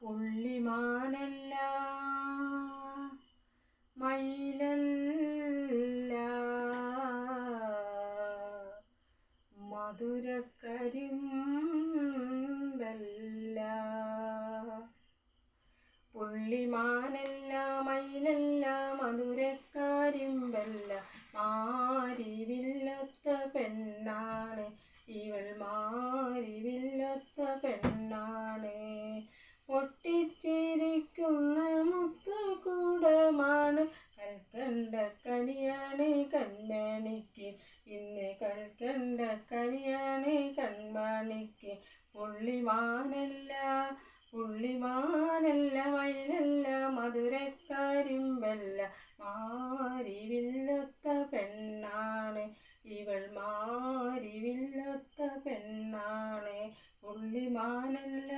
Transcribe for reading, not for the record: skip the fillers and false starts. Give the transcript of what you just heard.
പുള്ളിമാനല്ല മയിലല്ല മധുരക്കരിമ്പല്ല. പുള്ളിമാനല്ല മയിലല്ല മധുരക്കരിമ്പല്ല, മാരിവില്ലൊത്ത പെണ്ണാണ് ഇവൾ, മാരിവില്ലൊത്ത പെണ്ണാണ്. പൊട്ടിച്ചിരിക്കുന്ന മുത്തുകൂടമാണ്, കൽക്കണ്ട കനിയാണ് കൺമണിക്ക്, ഇന്ന് കൽക്കണ്ട കനിയാണ് കൺമണിക്ക്. പുള്ളിമാനല്ല പുള്ളിമാനല്ല മയിലല്ല മധുരക്കരിമ്പല്ല, മാരിവില്ലൊത്ത പെണ്ണാണ് ഇവൾ, മാരിവില്ലൊത്ത പെണ്ണാണ്. പുള്ളിമാനല്ല